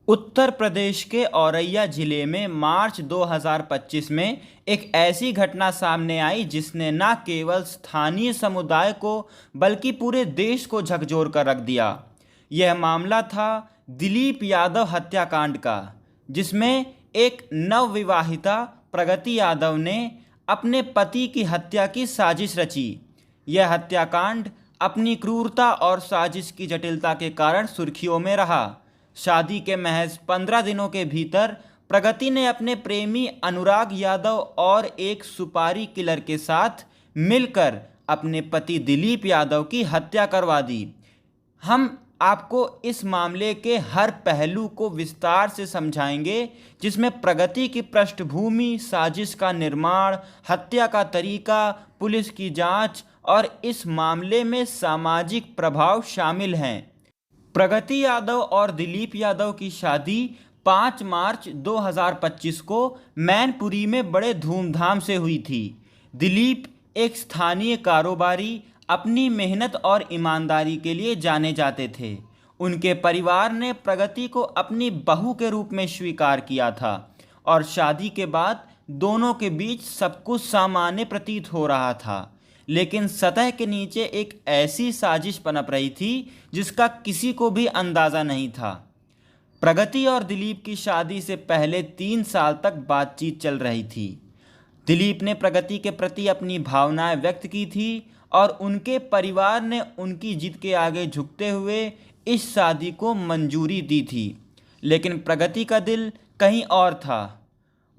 उत्तर प्रदेश के औरैया जिले में मार्च 2025 में एक ऐसी घटना सामने आई जिसने न केवल स्थानीय समुदाय को बल्कि पूरे देश को झकझोर कर रख दिया। यह मामला था दिलीप यादव हत्याकांड का, जिसमें एक नवविवाहिता प्रगति यादव ने अपने पति की हत्या की साजिश रची। यह हत्याकांड अपनी क्रूरता और साजिश की जटिलता के कारण सुर्खियों में रहा। शादी के महज 15 दिनों के भीतर प्रगति ने अपने प्रेमी अनुराग यादव और एक सुपारी किलर के साथ मिलकर अपने पति दिलीप यादव की हत्या करवा दी। हम आपको इस मामले के हर पहलू को विस्तार से समझाएंगे, जिसमें प्रगति की पृष्ठभूमि, साजिश का निर्माण, हत्या का तरीका, पुलिस की जांच और इस मामले में सामाजिक प्रभाव शामिल हैं। प्रगति यादव और दिलीप यादव की शादी 5 मार्च 2025 को मैनपुरी में बड़े धूमधाम से हुई थी। दिलीप एक स्थानीय कारोबारी अपनी मेहनत और ईमानदारी के लिए जाने जाते थे। उनके परिवार ने प्रगति को अपनी बहू के रूप में स्वीकार किया था और शादी के बाद दोनों के बीच सब कुछ सामान्य प्रतीत हो रहा था। लेकिन सतह के नीचे एक ऐसी साजिश पनप रही थी जिसका किसी को भी अंदाज़ा नहीं था। प्रगति और दिलीप की शादी से पहले 3 साल तक बातचीत चल रही थी। दिलीप ने प्रगति के प्रति अपनी भावनाएं व्यक्त की थी और उनके परिवार ने उनकी जिद के आगे झुकते हुए इस शादी को मंजूरी दी थी। लेकिन प्रगति का दिल कहीं और था।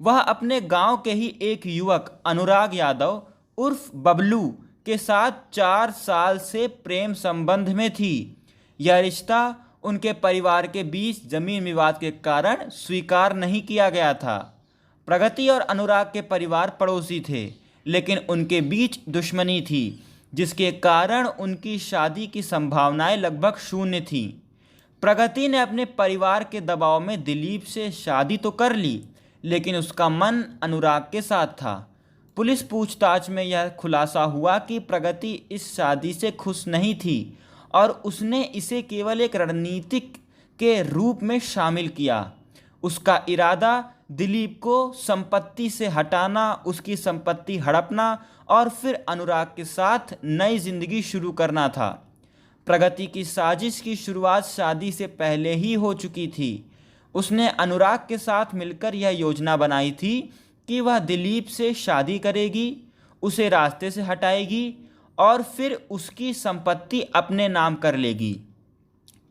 वह अपने गांव के ही एक युवक अनुराग यादव उर्फ बबलू के साथ 4 साल से प्रेम संबंध में थी। यह रिश्ता उनके परिवार के बीच जमीन विवाद के कारण स्वीकार नहीं किया गया था। प्रगति और अनुराग के परिवार पड़ोसी थे, लेकिन उनके बीच दुश्मनी थी, जिसके कारण उनकी शादी की संभावनाएं लगभग शून्य थीं। प्रगति ने अपने परिवार के दबाव में दिलीप से शादी तो कर ली, लेकिन उसका मन अनुराग के साथ था। पुलिस पूछताछ में यह खुलासा हुआ कि प्रगति इस शादी से खुश नहीं थी और उसने इसे केवल एक रणनीतिक के रूप में शामिल किया। उसका इरादा दिलीप को संपत्ति से हटाना, उसकी संपत्ति हड़पना और फिर अनुराग के साथ नई जिंदगी शुरू करना था। प्रगति की साजिश की शुरुआत शादी से पहले ही हो चुकी थी। उसने अनुराग के साथ मिलकर यह योजना बनाई थी कि वह दिलीप से शादी करेगी, उसे रास्ते से हटाएगी और फिर उसकी संपत्ति अपने नाम कर लेगी।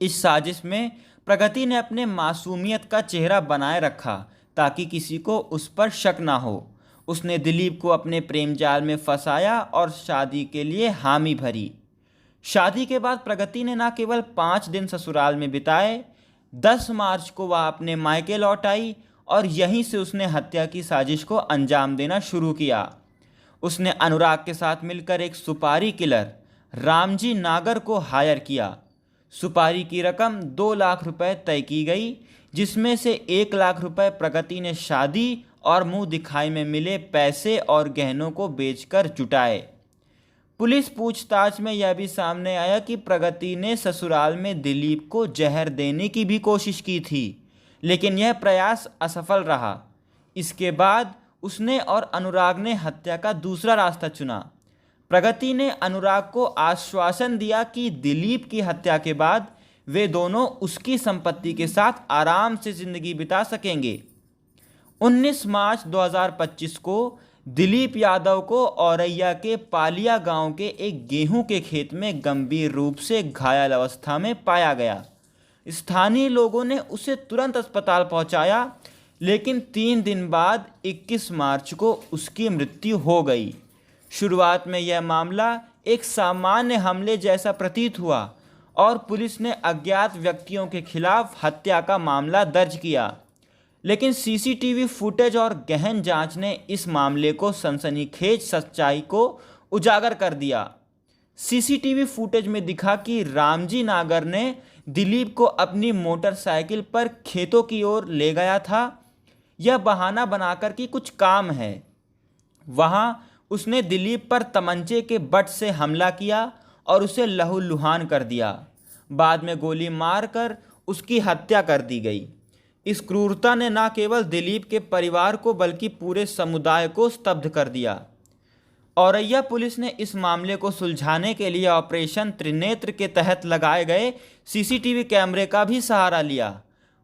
इस साजिश में प्रगति ने अपने मासूमियत का चेहरा बनाए रखा ताकि किसी को उस पर शक ना हो। उसने दिलीप को अपने प्रेम जाल में फंसाया और शादी के लिए हामी भरी। शादी के बाद प्रगति ने न केवल 5 दिन ससुराल में बिताए, 10 मार्च को वह अपने मायके लौट आई और यहीं से उसने हत्या की साजिश को अंजाम देना शुरू किया। उसने अनुराग के साथ मिलकर एक सुपारी किलर रामजी नागर को हायर किया। सुपारी की रकम 2 लाख रुपए तय की गई, जिसमें से 1 लाख रुपए प्रगति ने शादी और मुंह दिखाई में मिले पैसे और गहनों को बेचकर जुटाए। पुलिस पूछताछ में यह भी सामने आया कि प्रगति ने ससुराल में दिलीप को जहर देने की भी कोशिश की थी, लेकिन यह प्रयास असफल रहा। इसके बाद उसने और अनुराग ने हत्या का दूसरा रास्ता चुना। प्रगति ने अनुराग को आश्वासन दिया कि दिलीप की हत्या के बाद वे दोनों उसकी संपत्ति के साथ आराम से जिंदगी बिता सकेंगे। 19 मार्च 2025 को दिलीप यादव को औरैया के पालिया गांव के एक गेहूं के खेत में गंभीर रूप से घायल अवस्था में पाया गया। स्थानीय लोगों ने उसे तुरंत अस्पताल पहुंचाया, लेकिन 3 दिन बाद 21 मार्च को उसकी मृत्यु हो गई। शुरुआत में यह मामला एक सामान्य हमले जैसा प्रतीत हुआ और पुलिस ने अज्ञात व्यक्तियों के खिलाफ हत्या का मामला दर्ज किया, लेकिन सीसीटीवी फुटेज और गहन जांच ने इस मामले को सनसनीखेज सच्चाई को उजागर कर दिया। सीसीटीवी फुटेज में दिखा कि रामजी नागर ने दिलीप को अपनी मोटरसाइकिल पर खेतों की ओर ले गया था। यह बहाना बनाकर कि कुछ काम है। वहां उसने दिलीप पर तमंचे के बट से हमला किया और उसे लहूलुहान कर दिया। बाद में गोली मारकर उसकी हत्या कर दी गई। इस क्रूरता ने न केवल दिलीप के परिवार को बल्कि पूरे समुदाय को स्तब्ध कर दिया। औरैया पुलिस ने इस मामले को सुलझाने के लिए ऑपरेशन त्रिनेत्र के तहत लगाए गए सीसीटीवी कैमरे का भी सहारा लिया।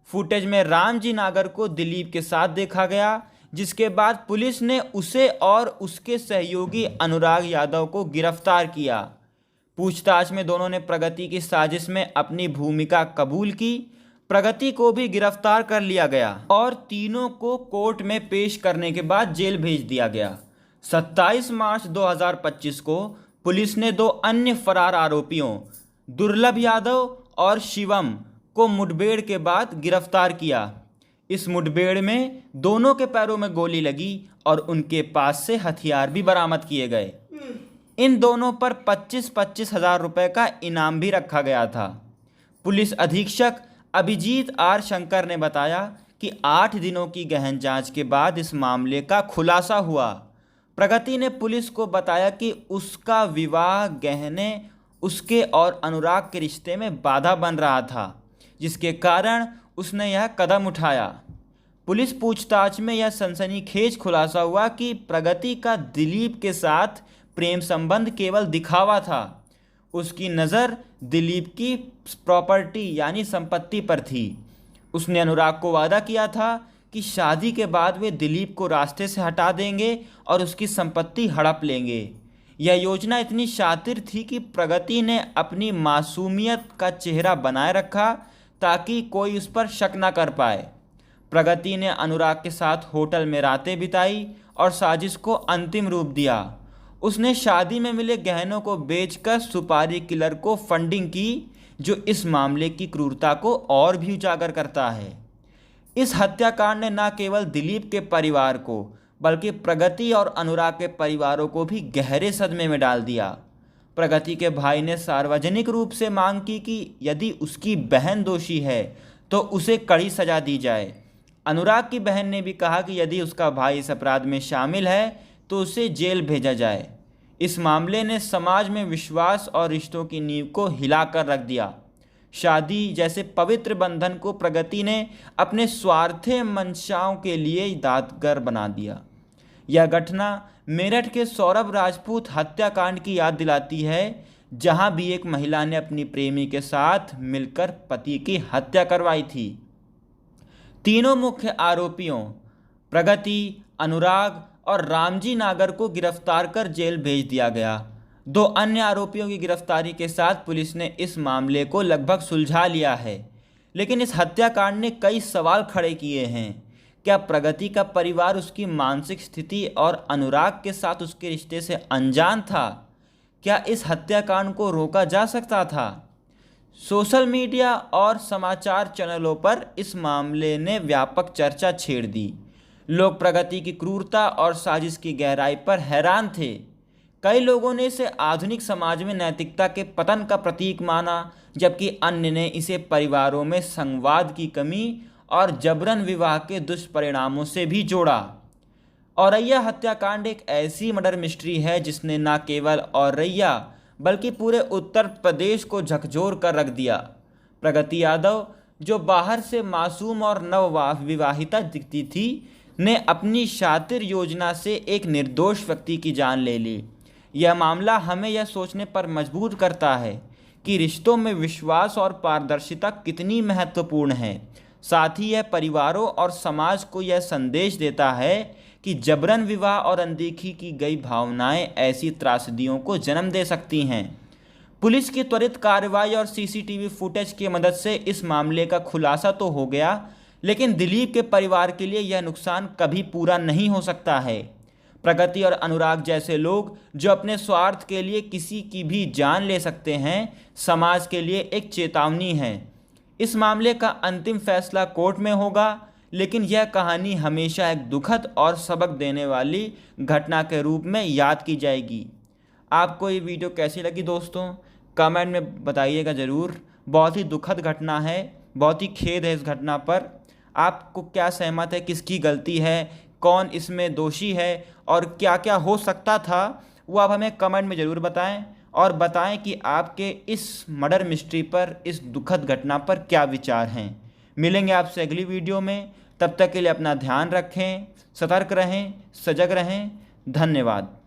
फुटेज में रामजी नागर को दिलीप के साथ देखा गया, जिसके बाद पुलिस ने उसे और उसके सहयोगी अनुराग यादव को गिरफ्तार किया। पूछताछ में दोनों ने प्रगति की साजिश में अपनी भूमिका कबूल की। प्रगति को भी गिरफ्तार कर लिया गया और तीनों को कोर्ट में पेश करने के बाद जेल भेज दिया गया। 27 मार्च 2025 को पुलिस ने 2 अन्य फरार आरोपियों दुर्लभ यादव और शिवम को मुठभेड़ के बाद गिरफ्तार किया। इस मुठभेड़ में दोनों के पैरों में गोली लगी और उनके पास से हथियार भी बरामद किए गए। इन दोनों पर 25-25 हज़ार रुपये का इनाम भी रखा गया था। पुलिस अधीक्षक अभिजीत आर शंकर ने बताया कि 8 दिनों की गहन जांच के बाद इस मामले का खुलासा हुआ। प्रगति ने पुलिस को बताया कि उसका विवाह गहने उसके और अनुराग के रिश्ते में बाधा बन रहा था, जिसके कारण उसने यह कदम उठाया। पुलिस पूछताछ में यह सनसनीखेज खुलासा हुआ कि प्रगति का दिलीप के साथ प्रेम संबंध केवल दिखावा था। उसकी नज़र दिलीप की प्रॉपर्टी यानी संपत्ति पर थी। उसने अनुराग को वादा किया था कि शादी के बाद वे दिलीप को रास्ते से हटा देंगे और उसकी संपत्ति हड़प लेंगे। यह योजना इतनी शातिर थी कि प्रगति ने अपनी मासूमियत का चेहरा बनाए रखा ताकि कोई उस पर शक न कर पाए। प्रगति ने अनुराग के साथ होटल में रातें बिताई और साजिश को अंतिम रूप दिया। उसने शादी में मिले गहनों को बेचकर सुपारी किलर को फंडिंग की, जो इस मामले की क्रूरता को और भी उजागर करता है। इस हत्याकांड ने न केवल दिलीप के परिवार को बल्कि प्रगति और अनुराग के परिवारों को भी गहरे सदमे में डाल दिया। प्रगति के भाई ने सार्वजनिक रूप से मांग की कि यदि उसकी बहन दोषी है तो उसे कड़ी सजा दी जाए। अनुराग की बहन ने भी कहा कि यदि उसका भाई इस अपराध में शामिल है तो उसे जेल भेजा जाए। इस मामले ने समाज में विश्वास और रिश्तों की नींव को हिलाकर रख दिया। शादी जैसे पवित्र बंधन को प्रगति ने अपने स्वार्थी मंशाओं के लिए दादगर बना दिया। यह घटना मेरठ के सौरभ राजपूत हत्याकांड की याद दिलाती है, जहां भी एक महिला ने अपनी प्रेमी के साथ मिलकर पति की हत्या करवाई थी। तीनों मुख्य आरोपियों प्रगति, अनुराग और रामजी नागर को गिरफ्तार कर जेल भेज दिया गया। 2 अन्य आरोपियों की गिरफ्तारी के साथ पुलिस ने इस मामले को लगभग सुलझा लिया है, लेकिन इस हत्याकांड ने कई सवाल खड़े किए हैं। क्या प्रगति का परिवार उसकी मानसिक स्थिति और अनुराग के साथ उसके रिश्ते से अनजान था? क्या इस हत्याकांड को रोका जा सकता था? सोशल मीडिया और समाचार चैनलों पर इस मामले ने व्यापक चर्चा छेड़ दी। लोग प्रगति की क्रूरता और साजिश की गहराई पर हैरान थे। कई लोगों ने इसे आधुनिक समाज में नैतिकता के पतन का प्रतीक माना, जबकि अन्य ने इसे परिवारों में संवाद की कमी और जबरन विवाह के दुष्परिणामों से भी जोड़ा। औरैया हत्याकांड एक ऐसी मर्डर मिस्ट्री है जिसने न केवल औरैया बल्कि पूरे उत्तर प्रदेश को झकझोर कर रख दिया। प्रगति यादव, जो बाहर से मासूम और नवविवाहिता दिखती थी, ने अपनी शातिर योजना से एक निर्दोष व्यक्ति की जान ले ली। यह मामला हमें यह सोचने पर मजबूर करता है कि रिश्तों में विश्वास और पारदर्शिता कितनी महत्वपूर्ण है। साथ ही यह परिवारों और समाज को यह संदेश देता है कि जबरन विवाह और अनदेखी की गई भावनाएं ऐसी त्रासदियों को जन्म दे सकती हैं। पुलिस की त्वरित कार्रवाई और सीसीटीवी फुटेज की मदद से इस मामले का खुलासा तो हो गया, लेकिन दिलीप के परिवार के लिए यह नुकसान कभी पूरा नहीं हो सकता है। प्रगति और अनुराग जैसे लोग जो अपने स्वार्थ के लिए किसी की भी जान ले सकते हैं, समाज के लिए एक चेतावनी है। इस मामले का अंतिम फैसला कोर्ट में होगा, लेकिन यह कहानी हमेशा एक दुखद और सबक देने वाली घटना के रूप में याद की जाएगी। आपको ये वीडियो कैसी लगी दोस्तों, कमेंट में बताइएगा ज़रूर। बहुत ही दुखद घटना है, बहुत ही खेद है इस घटना पर। आपको क्या सहमत है, किसकी गलती है, कौन इसमें दोषी है और क्या क्या हो सकता था, वो आप हमें कमेंट में ज़रूर बताएं और बताएं कि आपके इस मर्डर मिस्ट्री पर, इस दुखद घटना पर क्या विचार हैं। मिलेंगे आपसे अगली वीडियो में। तब तक के लिए अपना ध्यान रखें, सतर्क रहें, सजग रहें। धन्यवाद।